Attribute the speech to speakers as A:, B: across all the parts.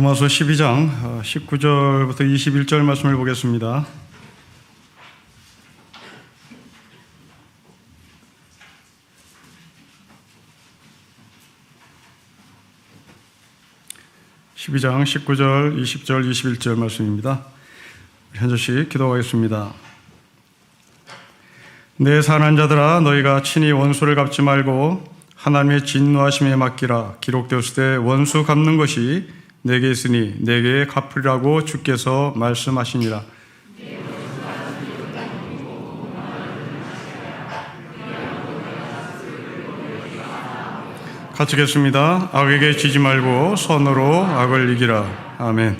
A: 로마서 12장 19절부터 21절 말씀을 보겠습니다. (12장) 19절, 20절, 21절 말씀입니다. 한 절씩 기도하겠습니다. 내 사랑하는 자들아, 너희가 친히 원수를 갚지 말고 하나님의 진노하심에 맡기라. 기록되었을 때 원수 갚는 것이 내게 있으니 내게 갚으리라고 주께서 말씀하시니라. 같이 읽겠습니다. 악에게 지지 말고 선으로 악을 이기라. 아멘.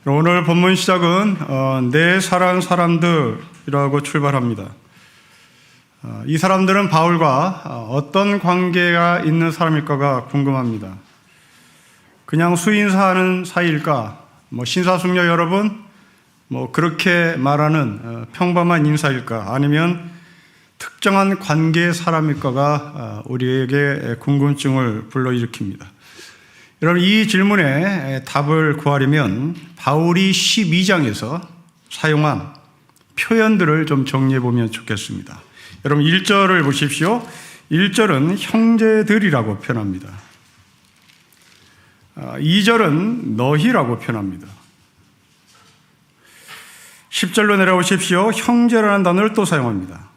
A: 오늘 본문 시작은 내 사랑하는 사람들이라고 출발합니다. 이 사람들은 바울과 어떤 관계가 있는 사람일까가 궁금합니다. 그냥 수인사하는 사이일까? 신사숙녀 여러분, 그렇게 말하는 평범한 인사일까? 아니면 특정한 관계의 사람일까가 우리에게 궁금증을 불러일으킵니다. 여러분, 이 질문에 답을 구하려면 바울이 12장에서 사용한 표현들을 좀 정리해 보면 좋겠습니다. 여러분, 1절을 보십시오. 1절은 형제들이라고 표현합니다. 2절은 너희라고 표현합니다. 10절로 내려오십시오. 형제라는 단어를 또 사용합니다.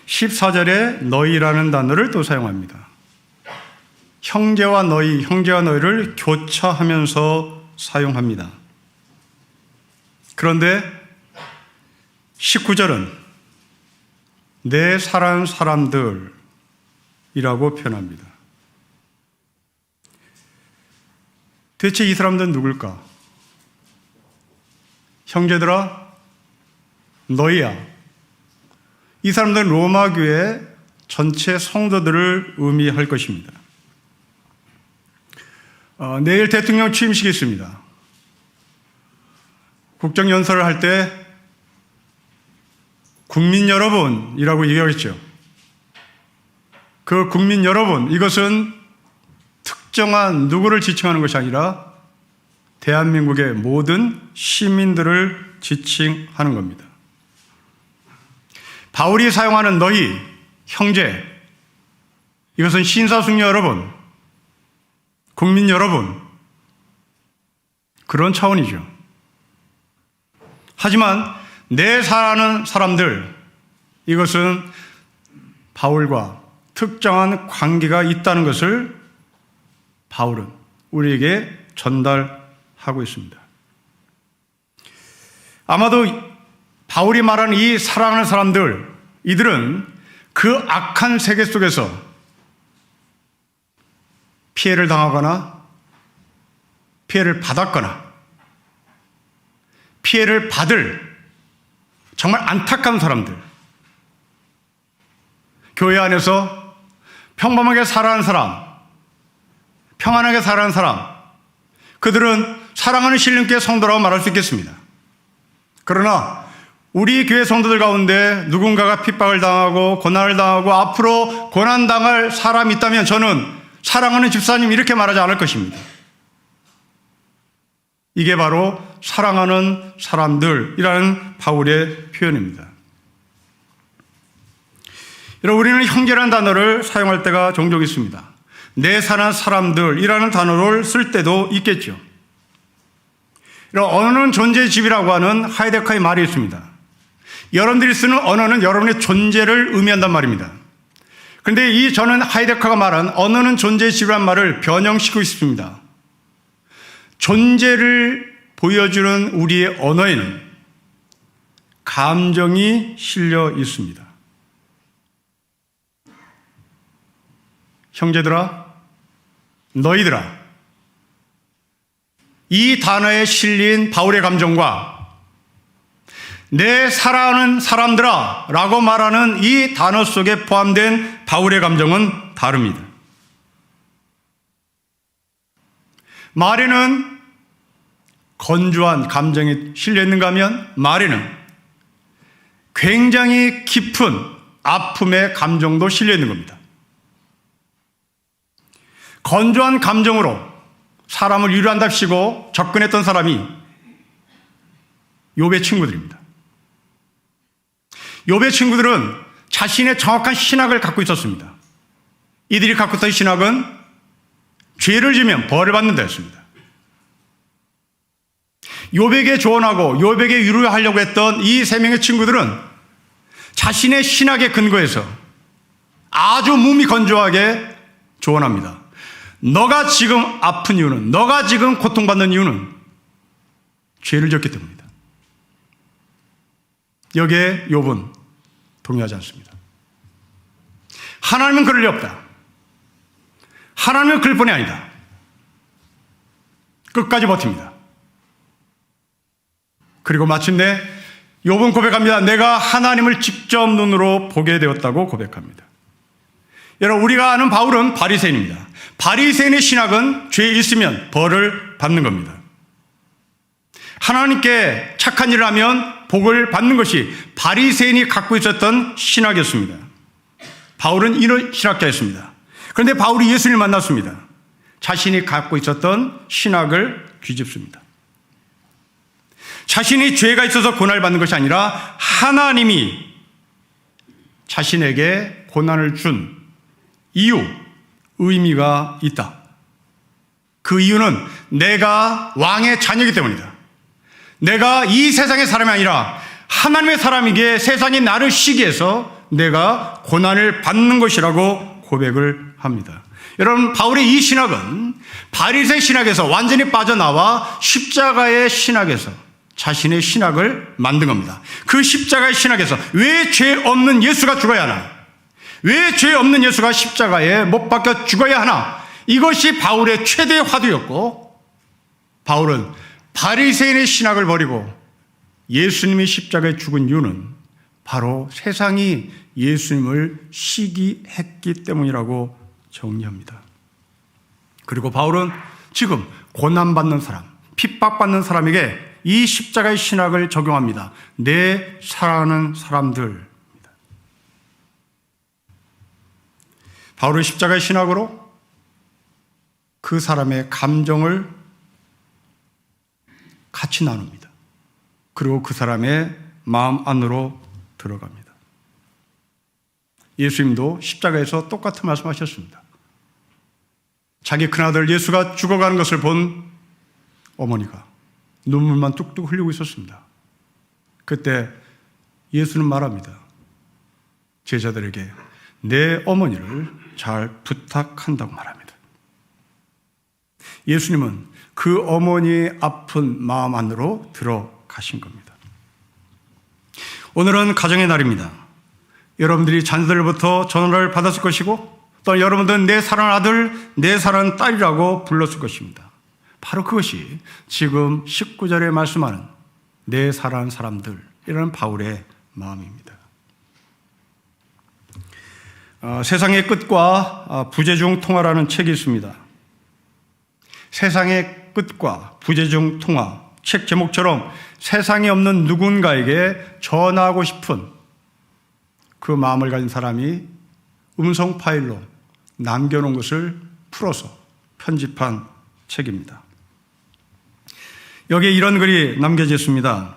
A: 14절에 너희라는 단어를 또 사용합니다. 형제와 너희를 교차하면서 사용합니다. 그런데 19절은 내 사랑하는 사람들이라고 표현합니다. 대체 이 사람들은 누굴까? 형제들아, 너희야. 이 사람들은 로마 교회 전체 성도들을 의미할 것입니다. 내일 대통령 취임식이 있습니다. 국정연설을 할 때 국민 여러분이라고 얘기하겠죠. 그 국민 여러분, 이것은 특정한 누구를 지칭하는 것이 아니라 대한민국의 모든 시민들을 지칭하는 겁니다. 바울이 사용하는 너희, 형제, 이것은 신사숙녀 여러분, 국민 여러분, 그런 차원이죠. 하지만 내 사랑하는 사람들, 이것은 바울과 특정한 관계가 있다는 것을 바울은 우리에게 전달하고 있습니다. 아마도 바울이 말하는 이 사랑하는 사람들, 이들은 그 악한 세계 속에서 피해를 당하거나 피해를 받았거나 피해를 받을 정말 안타까운 사람들, 교회 안에서 평범하게 살아가는 사람, 평안하게 살아가는 사람, 그들은 사랑하는 신령께 성도라고 말할 수 있겠습니다. 그러나 우리 교회 성도들 가운데 누군가가 핍박을 당하고 고난을 당하고 앞으로 고난당할 사람이 있다면 저는 사랑하는 집사님 이렇게 말하지 않을 것입니다. 이게 바로 사랑하는 사람들이라는 바울의 표현입니다. 여러분, 우리는 형제라는 단어를 사용할 때가 종종 있습니다. 내 사랑하는 사람들이라는 단어를 쓸 때도 있겠죠. 언어는 존재의 집이라고 하는 하이데커의 말이 있습니다. 여러분들이 쓰는 언어는 여러분의 존재를 의미한단 말입니다. 그런데 저는 하이데커가 말한 언어는 존재의 집이라는 말을 변형시키고 싶습니다. 존재를 보여주는 우리의 언어에는 감정이 실려 있습니다. 형제들아, 너희들아, 이 단어에 실린 바울의 감정과 내 사랑하는 사람들아 라고 말하는 이 단어 속에 포함된 바울의 감정은 다릅니다. 말에는 건조한 감정이 실려 있는가 하면 말에는 굉장히 깊은 아픔의 감정도 실려 있는 겁니다. 건조한 감정으로 사람을 위로한답시고 접근했던 사람이 욥의 친구들입니다. 욥의 친구들은 자신의 정확한 신학을 갖고 있었습니다. 이들이 갖고 있던 신학은 죄를 지면 벌을 받는다였습니다. 욥에게 조언하고 욥에게 위로하려고 했던 이 세 명의 친구들은 자신의 신학의 근거에서 아주 몸이 건조하게 조언합니다. 너가 지금 아픈 이유는, 너가 지금 고통받는 이유는 죄를 지었기 때문이다. 여기에 욥은 동의하지 않습니다. 하나님은 그럴 리 없다. 하나님은 그럴 뿐이 아니다. 끝까지 버팁니다. 그리고 마침내 욥은 고백합니다. 내가 하나님을 직접 눈으로 보게 되었다고 고백합니다. 여러분, 우리가 아는 바울은 바리새인입니다. 바리새인의 신학은 죄에 있으면 벌을 받는 겁니다. 하나님께 착한 일을 하면 복을 받는 것이 바리새인이 갖고 있었던 신학이었습니다. 바울은 이런 신학자였습니다. 그런데 바울이 예수님을 만났습니다. 자신이 갖고 있었던 신학을 뒤집습니다. 자신이 죄가 있어서 고난을 받는 것이 아니라 하나님이 자신에게 고난을 준 이유, 의미가 있다. 그 이유는 내가 왕의 자녀이기 때문이다. 내가 이 세상의 사람이 아니라 하나님의 사람이기에 세상이 나를 시기해서 내가 고난을 받는 것이라고 고백을 합니다. 여러분, 바울의 이 신학은 바리새 신학에서 완전히 빠져나와 십자가의 신학에서 자신의 신학을 만든 겁니다. 그 십자가의 신학에서 왜 죄 없는 예수가 죽어야 하나? 왜 죄 없는 예수가 십자가에 못 박혀 죽어야 하나? 이것이 바울의 최대의 화두였고, 바울은 바리새인의 신학을 버리고 예수님이 십자가에 죽은 이유는 바로 세상이 예수님을 시기했기 때문이라고 정리합니다. 그리고 바울은 지금 고난받는 사람, 핍박받는 사람에게 이 십자가의 신학을 적용합니다. 내 사랑하는 사람들. 바울은 십자가의 신학으로 그 사람의 감정을 같이 나눕니다. 그리고 그 사람의 마음 안으로 들어갑니다. 예수님도 십자가에서 똑같은 말씀하셨습니다. 자기 큰아들 예수가 죽어가는 것을 본 어머니가 눈물만 뚝뚝 흘리고 있었습니다. 그때 예수는 말합니다. 제자들에게 내 어머니를 잘 부탁한다고 말합니다. 예수님은 그 어머니의 아픈 마음 안으로 들어가신 겁니다. 오늘은 가정의 날입니다. 여러분들이 자녀들로부터 전화를 받았을 것이고 또 여러분들은 내 사랑하는 아들, 내 사랑하는 딸이라고 불렀을 것입니다. 바로 그것이 지금 19절에 말씀하는 내 사랑하는 사람들이라는 바울의 마음입니다. 세상의 끝과 부재중 통화라는 책이 있습니다. 세상의 끝과 부재중 통화, 책 제목처럼 세상에 없는 누군가에게 전하고 싶은 그 마음을 가진 사람이 음성 파일로 남겨놓은 것을 풀어서 편집한 책입니다. 여기에 이런 글이 남겨져 있습니다.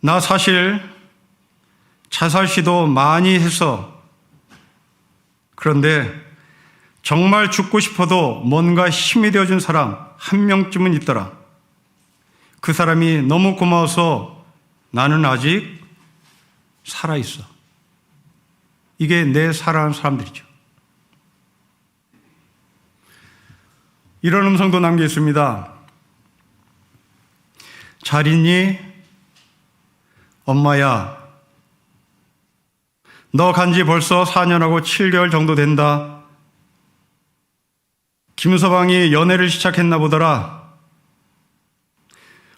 A: 나 사실 자살 시도 많이 해서 그런데 정말 죽고 싶어도 뭔가 힘이 되어준 사람 한 명쯤은 있더라. 그 사람이 너무 고마워서 나는 아직 살아있어. 이게 내 사랑하는 사람들이죠. 이런 음성도 남겨 있습니다. 잘 있니? 엄마야, 너 간지 벌써 4년하고 7개월 정도 된다. 김서방이 연애를 시작했나 보더라.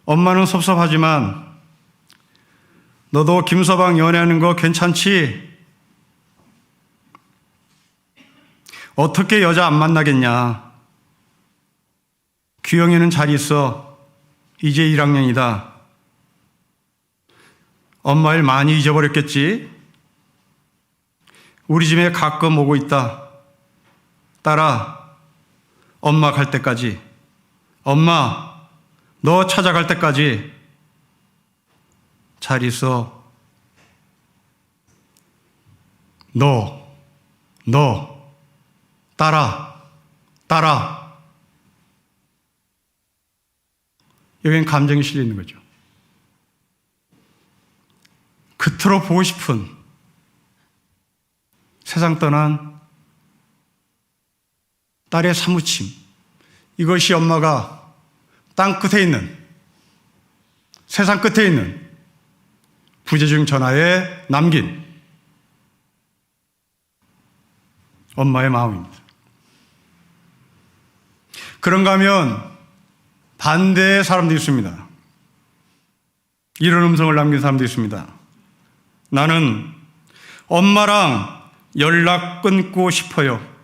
A: 엄마는 섭섭하지만 너도 김서방 연애하는 거 괜찮지? 어떻게 여자 안 만나겠냐? 규영이는 잘 있어. 이제 1학년이다. 엄마 일 많이 잊어버렸겠지? 우리 집에 가끔 오고 있다. 딸아, 엄마 갈 때까지, 엄마 너 찾아갈 때까지 잘 있어. 너 따라. 여기엔 감정이 실려 있는 거죠. 그토록 보고 싶은 세상 떠난 딸의 사무침, 이것이 엄마가 땅 끝에 있는, 세상 끝에 있는 부재중 전화에 남긴 엄마의 마음입니다. 그런가 하면 반대의 사람도 있습니다. 이런 음성을 남긴 사람도 있습니다. 나는 엄마랑 연락 끊고 싶어요.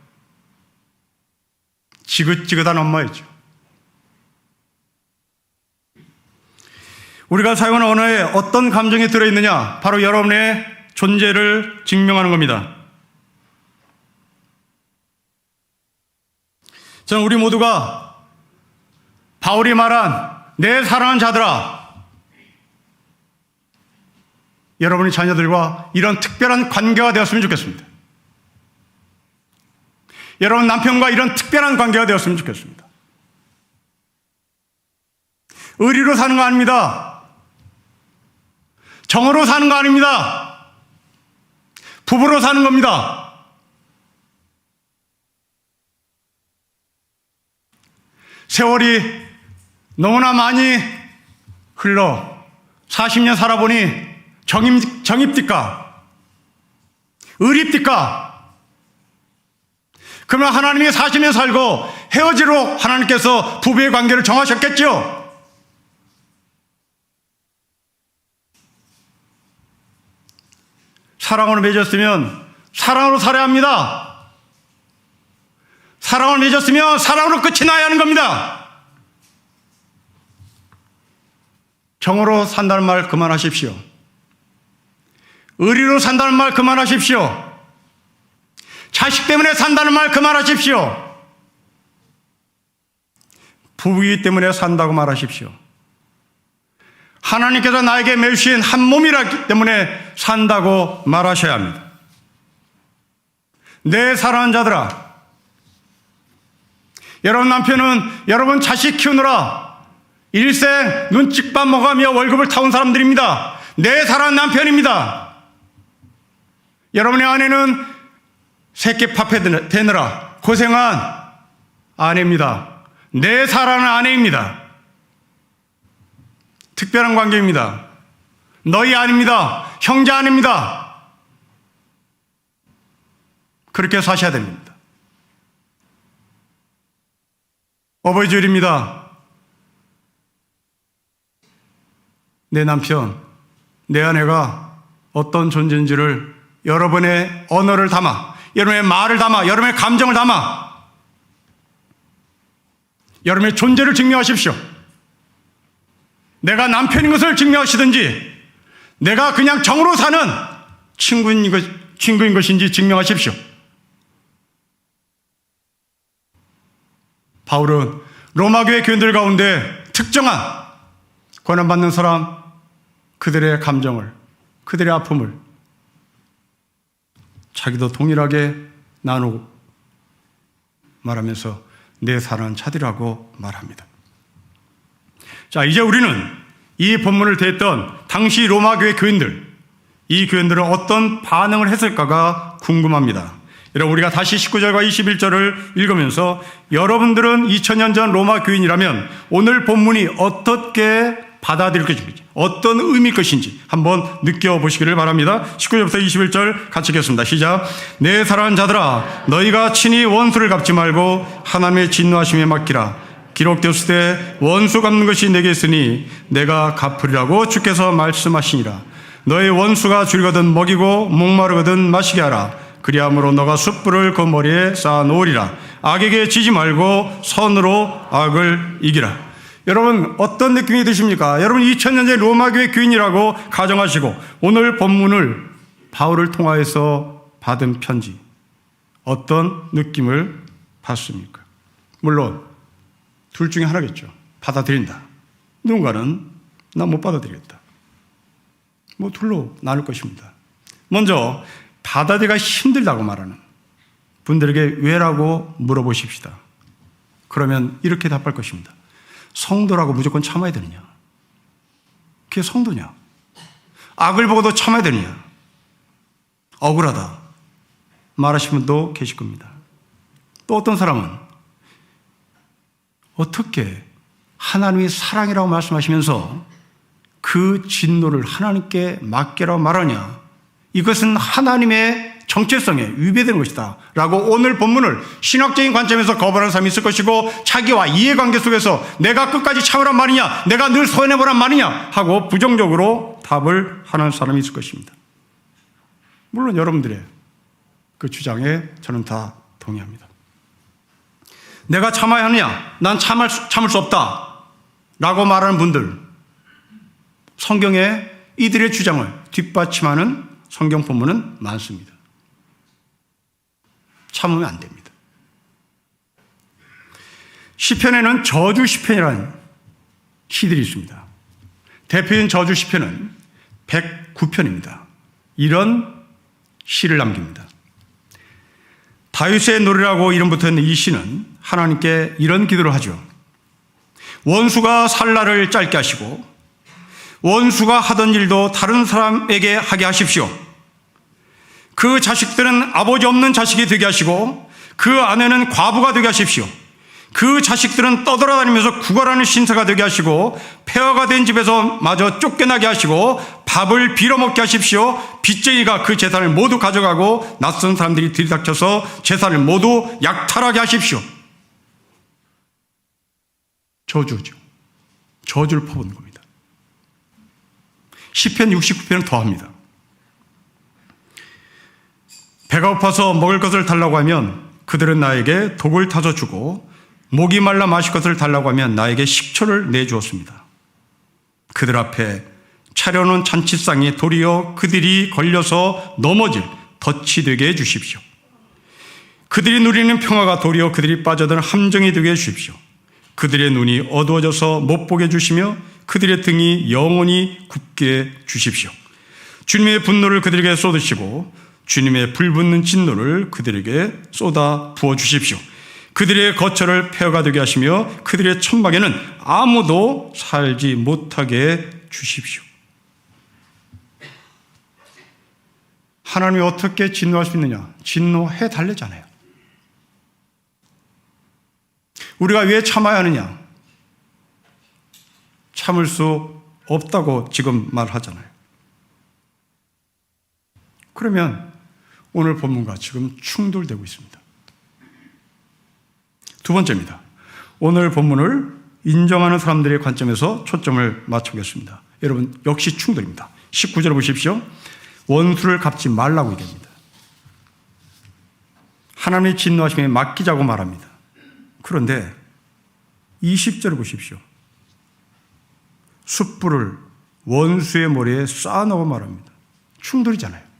A: 지긋지긋한 엄마였죠. 우리가 사용하는 언어에 어떤 감정이 들어있느냐? 바로 여러분의 존재를 증명하는 겁니다. 저는 우리 모두가 바울이 말한 내 사랑하는 자들아, 여러분의 자녀들과 이런 특별한 관계가 되었으면 좋겠습니다. 여러분 남편과 이런 특별한 관계가 되었으면 좋겠습니다. 의리로 사는 거 아닙니다. 정으로 사는 거 아닙니다. 부부로 사는 겁니다. 세월이 너무나 많이 흘러 40년 살아보니 정입니까? 의리입니까? 그러면 하나님이 40년 살고 헤어지로 하나님께서 부부의 관계를 정하셨겠죠? 사랑으로 맺었으면 사랑으로 살아야 합니다. 사랑을 맺었으면 사랑으로 끝이 나야 하는 겁니다. 정으로 산다는 말 그만하십시오. 의리로 산다는 말 그만하십시오. 자식 때문에 산다는 말 그만하십시오. 부부이기 때문에 산다고 말하십시오. 하나님께서 나에게 매주신 한 몸이라기 때문에 산다고 말하셔야 합니다. 내 사랑하는 자들아, 여러분 남편은 여러분 자식 키우느라 일생 눈칫밥 먹으며 월급을 타온 사람들입니다. 내 사랑하는 남편입니다. 여러분의 아내는 새끼밥 되느라 고생한 아내입니다. 내 사랑하는 아내입니다. 특별한 관계입니다. 너희 아닙니다. 형제 아닙니다. 그렇게 사셔야 됩니다. 어버이 주일입니다. 내 남편, 내 아내가 어떤 존재인지를 여러분의 언어를 담아, 여러분의 말을 담아, 여러분의 감정을 담아 여러분의 존재를 증명하십시오. 내가 남편인 것을 증명하시든지 내가 그냥 정으로 사는 친구인 것인지 증명하십시오. 바울은 로마교회 교인들 가운데 특정한 고난받는 사람, 그들의 감정을, 그들의 아픔을 자기도 동일하게 나누고 말하면서 내 사랑하는 자들이라고 말합니다. 자, 이제 우리는 이 본문을 대했던 당시 로마교회 교인들, 이 교인들은 어떤 반응을 했을까가 궁금합니다. 여러분, 우리가 다시 19절과 21절을 읽으면서 여러분들은 2000년 전 로마 교인이라면 오늘 본문이 어떻게 받아들일 것인지, 어떤 의미일 것인지 한번 느껴보시기를 바랍니다. 19절부터 21절 같이 읽겠습니다. 시작. 내 사랑하는 자들아, 너희가 친히 원수를 갚지 말고 하나님의 진노하심에 맡기라. 기록되었을 때 원수 갚는 것이 내게 있으니 내가 갚으리라고 주께서 말씀하시니라. 너의 원수가 줄거든 먹이고 목마르거든 마시게 하라. 그리함으로 너가 숯불을 그 머리에 쌓아 놓으리라. 악에게 지지 말고 선으로 악을 이기라. 여러분, 어떤 느낌이 드십니까? 여러분, 2000년 전 로마교회 교인이라고 가정하시고 오늘 본문을 바울을 통하여서 받은 편지, 어떤 느낌을 받습니까? 물론 둘 중에 하나겠죠. 받아들인다. 누군가는 나 못 받아들이겠다. 뭐 둘로 나눌 것입니다. 먼저 받아들이기가 힘들다고 말하는 분들에게 왜라고 물어보십시다. 그러면 이렇게 답할 것입니다. 성도라고 무조건 참아야 되느냐? 그게 성도냐? 악을 보고도 참아야 되느냐? 억울하다 말하시는 분도 계실 겁니다. 또 어떤 사람은 어떻게 하나님이 사랑이라고 말씀하시면서 그 진노를 하나님께 맡기라고 말하냐? 이것은 하나님의 정체성에 위배되는 것이다 라고 오늘 본문을 신학적인 관점에서 거부하는 사람이 있을 것이고, 자기와 이해관계 속에서 내가 끝까지 참으란 말이냐, 내가 늘 손해보란 말이냐 하고 부정적으로 답을 하는 사람이 있을 것입니다. 물론 여러분들의 그 주장에 저는 다 동의합니다. 내가 참아야 하느냐, 난 참을 수 없다 라고 말하는 분들, 성경에 이들의 주장을 뒷받침하는 성경 본문은 많습니다. 참으면 안 됩니다. 시편에는 저주 시편이라는 시들이 있습니다. 대표인 저주 시편은 109편입니다. 이런 시를 남깁니다. 다윗의 노래라고 이름 붙어있는 이 시는 하나님께 이런 기도를 하죠. 원수가 살 날을 짧게 하시고 원수가 하던 일도 다른 사람에게 하게 하십시오. 그 자식들은 아버지 없는 자식이 되게 하시고 그 아내는 과부가 되게 하십시오. 그 자식들은 떠돌아다니면서 구걸하는 신사가 되게 하시고 폐허가 된 집에서 마저 쫓겨나게 하시고 밥을 빌어먹게 하십시오. 빚쟁이가 그 재산을 모두 가져가고 낯선 사람들이 들이닥쳐서 재산을 모두 약탈하게 하십시오. 저주죠. 저주를 퍼붓는 겁니다. 시편 69편은 더합니다. 배가 고파서 먹을 것을 달라고 하면 그들은 나에게 독을 타서 주고 목이 말라 마실 것을 달라고 하면 나에게 식초를 내주었습니다. 그들 앞에 차려놓은 잔치상이 도리어 그들이 걸려서 넘어질 덫이 되게 해주십시오. 그들이 누리는 평화가 도리어 그들이 빠져든 함정이 되게 해주십시오. 그들의 눈이 어두워져서 못 보게 해주시며 그들의 등이 영원히 굽게 해주십시오. 주님의 분노를 그들에게 쏟으시고 주님의 불붙는 진노를 그들에게 쏟아 부어주십시오. 그들의 거처를 폐허가 되게 하시며 그들의 천막에는 아무도 살지 못하게 해주십시오. 하나님이 어떻게 진노할 수 있느냐? 진노해 달래잖아요. 우리가 왜 참아야 하느냐? 참을 수 없다고 지금 말하잖아요. 그러면 오늘 본문과 지금 충돌되고 있습니다. 두 번째입니다. 오늘 본문을 인정하는 사람들의 관점에서 초점을 맞추겠습니다. 여러분, 역시 충돌입니다. 19절 보십시오. 원수를 갚지 말라고 얘기합니다. 하나님의 진노하심에 맡기자고 말합니다. 그런데 20절을 보십시오. 숯불을 원수의 머리에 쌓아놓고 말합니다. 충돌이잖아요.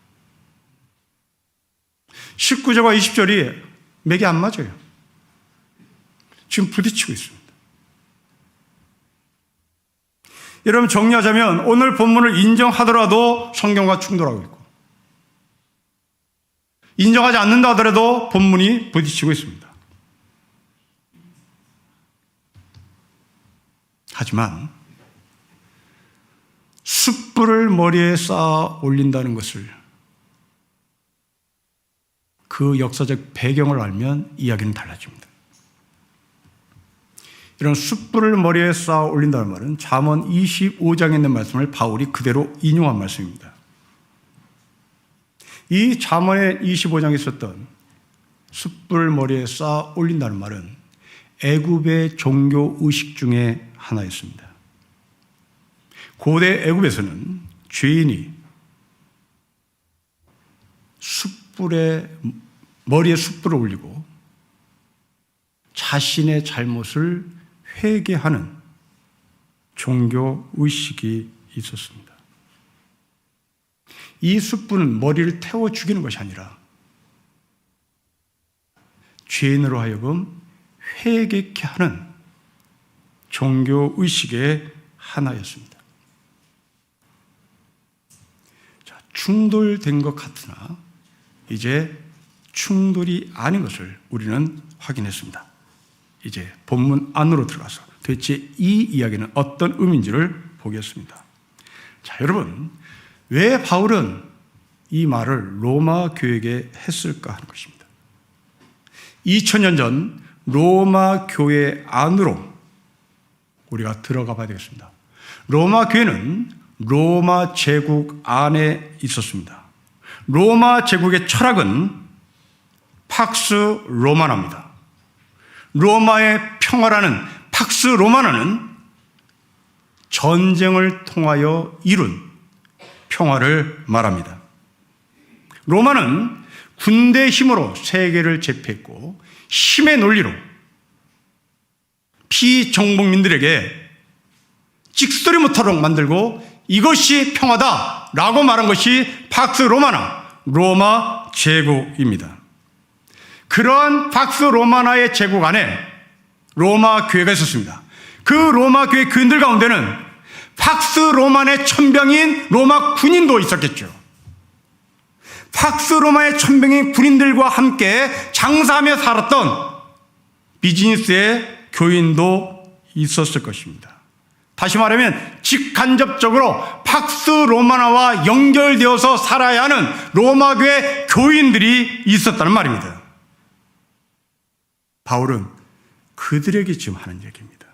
A: 19절과 20절이 맥이 안 맞아요. 지금 부딪히고 있습니다. 여러분, 정리하자면 오늘 본문을 인정하더라도 성경과 충돌하고 있고, 인정하지 않는다 하더라도 본문이 부딪히고 있습니다. 하지만 숯불을 머리에 쌓아 올린다는 것을, 그 역사적 배경을 알면 이야기는 달라집니다. 이런 숯불을 머리에 쌓아 올린다는 말은 잠언 25장에 있는 말씀을 바울이 그대로 인용한 말씀입니다. 이 잠언의 25장에 있었던 숯불을 머리에 쌓아 올린다는 말은 애굽의 종교 의식 중에 하나였습니다. 고대 애굽에서는 죄인이 머리에 숯불을 올리고 자신의 잘못을 회개하는 종교 의식이 있었습니다. 이 숯불은 머리를 태워 죽이는 것이 아니라 죄인으로 하여금 회개케 하는 종교의식의 하나였습니다. 자, 충돌된 것 같으나 이제 충돌이 아닌 것을 우리는 확인했습니다. 이제 본문 안으로 들어가서 도대체 이 이야기는 어떤 의미인지를 보겠습니다. 자, 여러분, 왜 바울은 이 말을 로마 교회에게 했을까 하는 것입니다. 2000년 전 로마 교회 안으로 우리가 들어가 봐야 되겠습니다. 로마 교회는 로마 제국 안에 있었습니다. 로마 제국의 철학은 팍스 로마나입니다. 로마의 평화라는 팍스 로마나는 전쟁을 통하여 이룬 평화를 말합니다. 로마는 군대 힘으로 세계를 제패했고 힘의 논리로 피정복민들에게 찍소리 못하도록 만들고 이것이 평화다라고 말한 것이 팍스 로마나, 로마 제국입니다. 그러한 팍스 로마나의 제국 안에 로마 교회가 있었습니다. 그 로마 교회 교인들 가운데는 팍스 로만의 천병인 로마 군인도 있었겠죠. 팍스 로마의 천병인 군인들과 함께 장사하며 살았던 비즈니스의 교인도 있었을 것입니다. 다시 말하면 직간접적으로 팍스 로마나와 연결되어서 살아야 하는 로마 교회 교인들이 있었다는 말입니다. 바울은 그들에게 지금 하는 얘기입니다.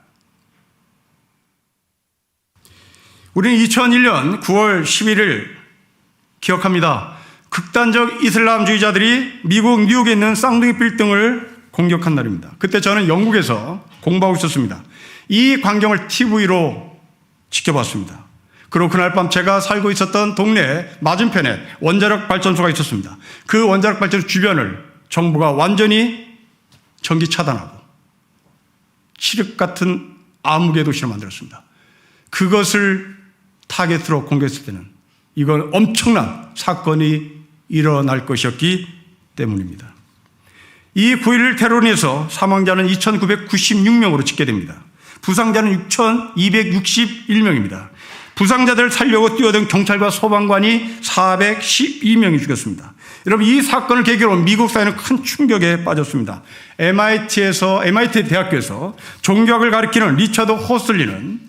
A: 우리는 2001년 9월 11일 기억합니다. 극단적 이슬람주의자들이 미국 뉴욕에 있는 쌍둥이 빌딩을 공격한 날입니다. 그때 저는 영국에서 공부하고 있었습니다. 이 광경을 TV로 지켜봤습니다. 그리고 그날 밤 제가 살고 있었던 동네 맞은편에 원자력 발전소가 있었습니다. 그 원자력 발전소 주변을 정부가 완전히 전기 차단하고 칠흑 같은 암흑의 도시를 만들었습니다. 그것을 타겟으로 공격했을 때는 이건 엄청난 사건이 일어날 것이었기 때문입니다. 이 9.11 테러로 인해서 사망자는 2,996명으로 집계됩니다. 부상자는 6,261명입니다. 부상자들을 살려고 뛰어든 경찰과 소방관이 412명이 죽었습니다. 여러분, 이 사건을 계기로 미국 사회는 큰 충격에 빠졌습니다. MIT 대학교에서 종교학을 가르치는 리처드 호슬리는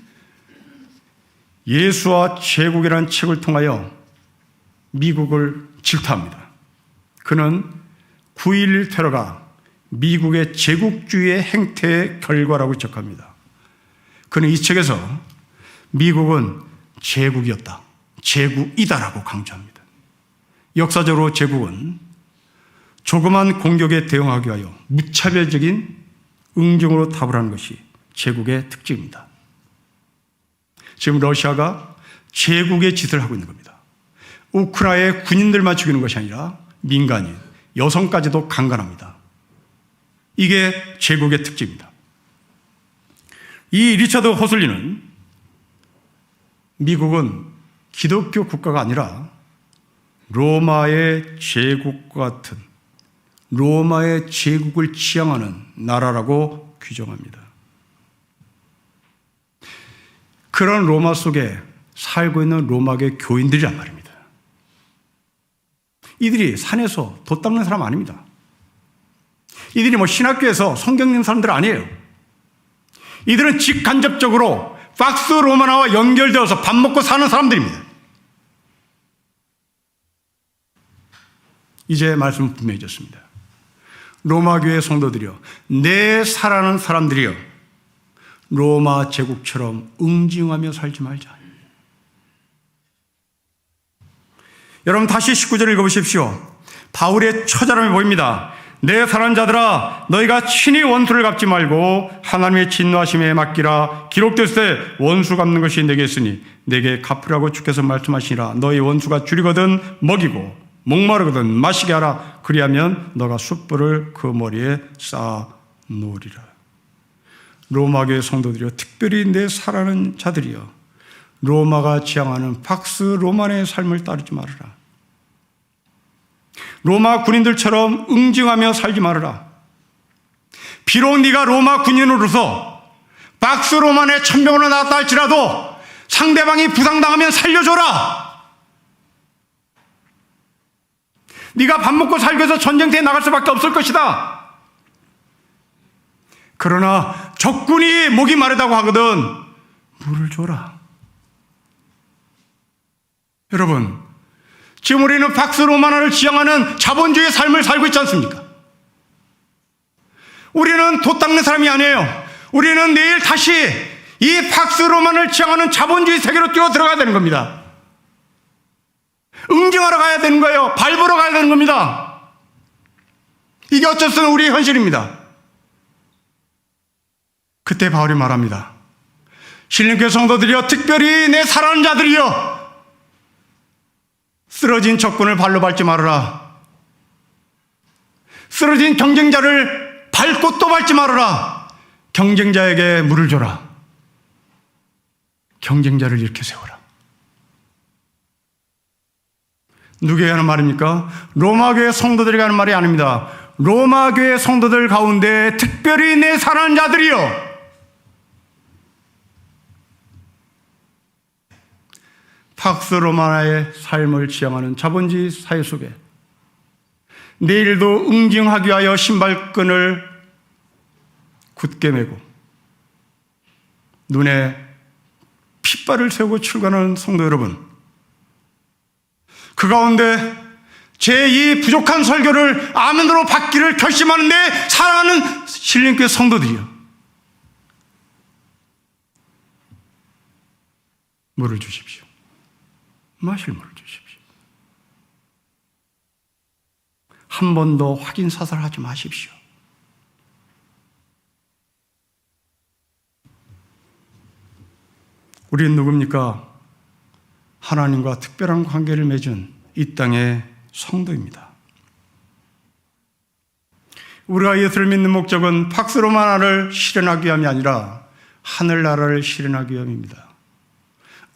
A: 예수와 제국이라는 책을 통하여 미국을 질타합니다. 그는 9.11 테러가 미국의 제국주의의 행태의 결과라고 지적합니다. 그는 이 책에서 미국은 제국이었다, 제국이다라고 강조합니다. 역사적으로 제국은 조그만 공격에 대응하기 위하여 무차별적인 응징으로 답을 하는 것이 제국의 특징입니다. 지금 러시아가 제국의 짓을 하고 있는 겁니다. 우크라이나의 군인들만 죽이는 것이 아니라 민간인, 여성까지도 강간합니다. 이게 제국의 특징입니다. 이 리처드 호슬리는 미국은 기독교 국가가 아니라 로마의 제국과 같은 로마의 제국을 지향하는 나라라고 규정합니다. 그런 로마 속에 살고 있는 로마계 교인들이란 말입니다. 이들이 산에서 돛 닦는 사람 아닙니다. 이들이 신학교에서 성경 읽는 사람들 아니에요. 이들은 직간접적으로 팍스 로마나와 연결되어서 밥 먹고 사는 사람들입니다. 이제 말씀은 분명해졌습니다. 로마 교회 성도들이여, 내 사랑하는 사람들이여, 로마 제국처럼 응징하며 살지 말자. 여러분, 다시 19절 읽어보십시오. 바울의 처절함이 보입니다. 내 사랑하는 자들아, 너희가 친히 원수를 갚지 말고 하나님의 진노하심에 맡기라. 기록됐을 때 원수 갚는 것이 내게 있으니 내게 갚으라고 주께서 말씀하시니라. 너희 원수가 줄이거든 먹이고 목마르거든 마시게 하라. 그리하면 너가 숯불을 그 머리에 쌓아 놓으리라. 로마교회 성도들이여, 특별히 내 사랑하는 자들이여, 로마가 지향하는 팍스 로만의 삶을 따르지 말아라. 로마 군인들처럼 응징하며 살지 말아라. 비록 네가 로마 군인으로서 박스 로만의 천병으로 나왔다 할지라도 상대방이 부상당하면 살려줘라. 네가 밥 먹고 살기 위해서 전쟁터에 나갈 수밖에 없을 것이다. 그러나 적군이 목이 마르다고 하거든 물을 줘라. 여러분, 지금 우리는 박스 로마나를 지향하는 자본주의 삶을 살고 있지 않습니까? 우리는 돛 닦는 사람이 아니에요. 우리는 내일 다시 이 박스 로마를 지향하는 자본주의 세계로 뛰어 들어가야 되는 겁니다. 응징하러 가야 되는 거예요. 밟으러 가야 되는 겁니다. 이게 어쩔 수 없는 우리의 현실입니다. 그때 바울이 말합니다. 신림교회 성도들이여, 특별히 내 사랑하는 자들이여, 쓰러진 적군을 발로 밟지 말아라. 쓰러진 경쟁자를 밟고 또 밟지 말아라. 경쟁자에게 물을 줘라. 경쟁자를 일으켜 세워라. 누구에게 하는 말입니까? 로마교회 성도들에게 하는 말이 아닙니다. 로마교회 성도들 가운데 특별히 내 사랑하는 자들이여, 박스 로마나의 삶을 지향하는 자본주의 사회 속에 내일도 응징하기 위하여 신발끈을 굳게 매고 눈에 핏발을 세우고 출근하는 성도 여러분, 그 가운데 제 이 부족한 설교를 아멘으로 받기를 결심하는데 사랑하는 신림교회 성도들이요, 물을 주십시오. 마실 물을 주십시오. 한 번도 확인 사살하지 마십시오. 우리는 누굽니까? 하나님과 특별한 관계를 맺은 이 땅의 성도입니다. 우리가 예수를 믿는 목적은 박스 로마나를 실현하기 위함이 아니라 하늘나라를 실현하기 위함입니다.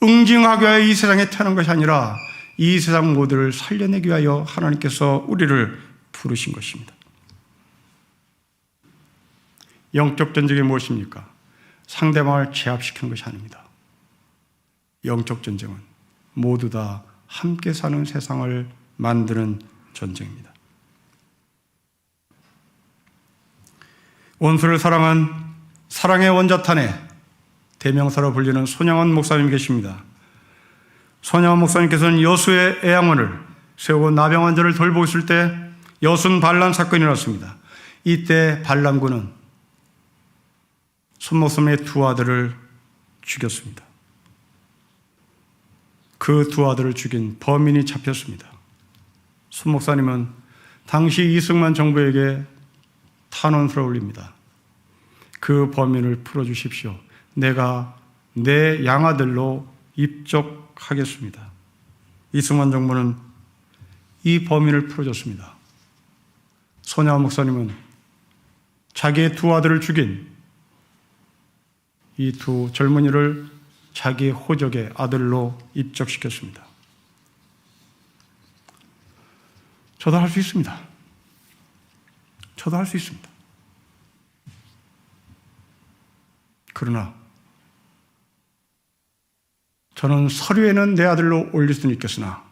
A: 응징하기 위하여 이 세상에 태어난 것이 아니라 이 세상 모두를 살려내기 위하여 하나님께서 우리를 부르신 것입니다. 영적 전쟁이 무엇입니까? 상대방을 제압시키는 것이 아닙니다. 영적 전쟁은 모두 다 함께 사는 세상을 만드는 전쟁입니다. 원수를 사랑한 사랑의 원자탄에 대명사로 불리는 손양원 목사님 계십니다. 손양원 목사님께서는 여수의 애양원을 세우고 나병환자를 돌보고 있을 때 여순 반란 사건이 일어났습니다. 이때 반란군은 손 목사님의 두 아들을 죽였습니다. 그 두 아들을 죽인 범인이 잡혔습니다. 손 목사님은 당시 이승만 정부에게 탄원서를 올립니다. 그 범인을 풀어주십시오. 내가 내 양아들로 입적하겠습니다. 이승만 정부는 이 범인을 풀어줬습니다. 손양원 목사님은 자기의 두 아들을 죽인 이 두 젊은이를 자기의 호적의 아들로 입적시켰습니다. 저도 할 수 있습니다. 저도 할 수 있습니다. 그러나 저는 서류에는 내 아들로 올릴 수는 있겠으나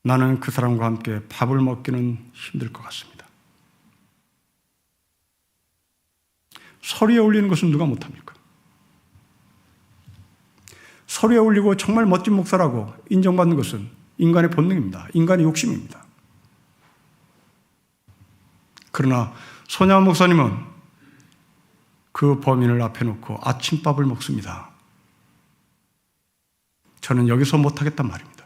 A: 나는 그 사람과 함께 밥을 먹기는 힘들 것 같습니다. 서류에 올리는 것은 누가 못합니까? 서류에 올리고 정말 멋진 목사라고 인정받는 것은 인간의 본능입니다. 인간의 욕심입니다. 그러나 손양원 목사님은 그 범인을 앞에 놓고 아침밥을 먹습니다. 저는 여기서 못하겠단 말입니다.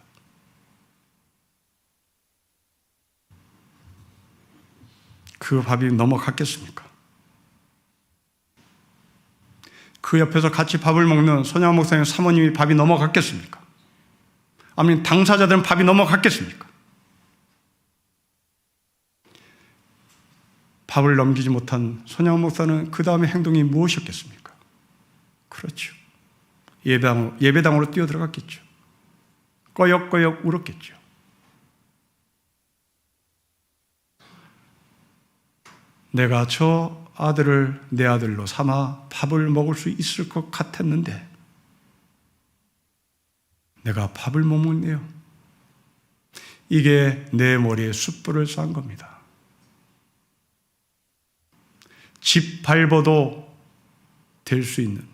A: 그 밥이 넘어갔겠습니까? 그 옆에서 같이 밥을 먹는 손양원 목사님 사모님이 밥이 넘어갔겠습니까? 아니면 당사자들은 밥이 넘어갔겠습니까? 밥을 넘기지 못한 손양원 목사는 그 다음에 행동이 무엇이었겠습니까? 그렇죠. 예배당으로 뛰어들어갔겠죠. 꺼역꺼역 울었겠죠. 내가 저 아들을 내 아들로 삼아 밥을 먹을 수 있을 것 같았는데 내가 밥을 못 먹네요. 이게 내 머리에 숯불을 싼 겁니다. 집 밟아도 될 수 있는,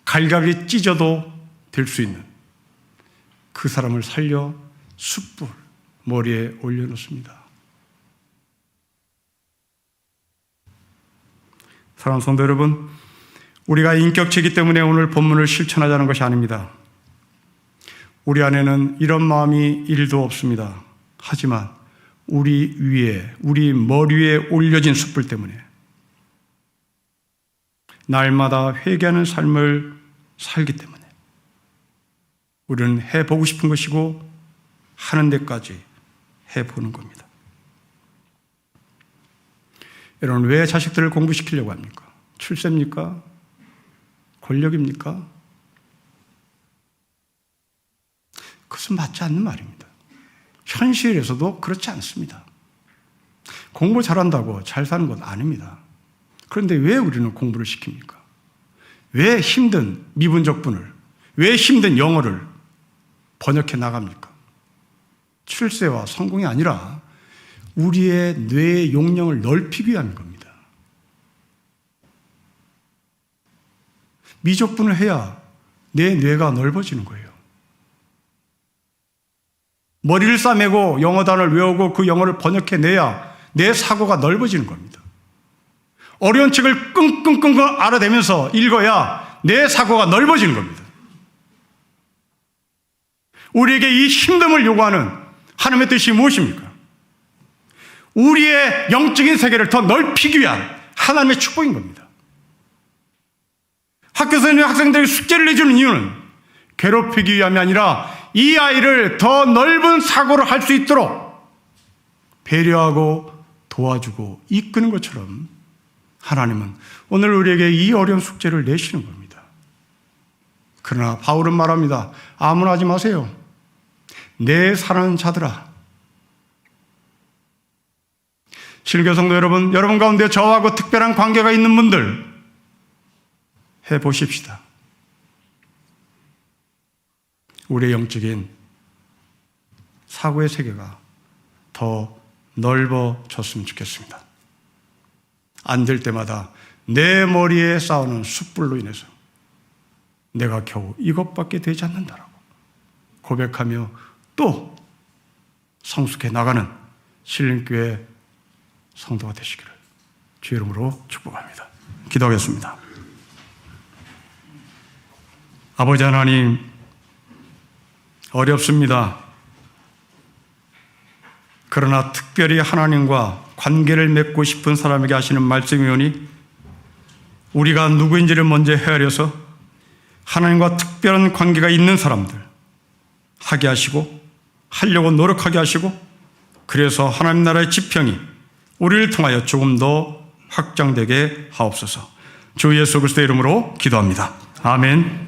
A: 갈갈이 찢어도 될 수 있는 그 사람을 살려 숯불 머리에 올려놓습니다. 사랑하는 성도 여러분, 우리가 인격체이기 때문에 오늘 본문을 실천하자는 것이 아닙니다. 우리 안에는 이런 마음이 1도 없습니다. 하지만 우리 위에, 우리 머리 위에 올려진 숯불 때문에 날마다 회개하는 삶을 살기 때문에 우리는 해보고 싶은 것이고 하는 데까지 해보는 겁니다. 여러분, 왜 자식들을 공부시키려고 합니까? 출세입니까? 권력입니까? 그것은 맞지 않는 말입니다. 현실에서도 그렇지 않습니다. 공부 잘한다고 잘 사는 건 아닙니다. 그런데 왜 우리는 공부를 시킵니까? 왜 힘든 미분적분을, 왜 힘든 영어를 번역해 나갑니까? 출세와 성공이 아니라 우리의 뇌의 용량을 넓히기 위함인 겁니다. 미적분을 해야 내 뇌가 넓어지는 거예요. 머리를 싸매고 영어 단어를 외우고 그 영어를 번역해내야 내 사고가 넓어지는 겁니다. 어려운 책을 끙끙끙끙 알아내면서 읽어야 내 사고가 넓어지는 겁니다. 우리에게 이 힘듦을 요구하는 하나님의 뜻이 무엇입니까? 우리의 영적인 세계를 더 넓히기 위한 하나님의 축복인 겁니다. 학교에서 학생들에게 숙제를 내주는 이유는 괴롭히기 위함이 아니라 이 아이를 더 넓은 사고를 할 수 있도록 배려하고 도와주고 이끄는 것처럼 하나님은 오늘 우리에게 이 어려운 숙제를 내시는 겁니다. 그러나 바울은 말합니다. 아무나 하지 마세요. 내 사랑하는 자들아. 실교 성도 여러분, 여러분 가운데 저하고 특별한 관계가 있는 분들 해보십시다. 우리의 영적인 사고의 세계가 더 넓어졌으면 좋겠습니다. 안 될 때마다 내 머리에 쌓아놓은 숯불로 인해서 내가 겨우 이것밖에 되지 않는다라고 고백하며 또 성숙해 나가는 신림교회 성도가 되시기를 주의 이름으로 축복합니다. 기도하겠습니다. 아버지 하나님, 어렵습니다. 그러나 특별히 하나님과 관계를 맺고 싶은 사람에게 하시는 말씀이오니 우리가 누구인지를 먼저 헤아려서 하나님과 특별한 관계가 있는 사람들 하게 하시고 하려고 노력하게 하시고 그래서 하나님 나라의 지평이 우리를 통하여 조금 더 확장되게 하옵소서. 주 예수 그리스도의 이름으로 기도합니다. 아멘.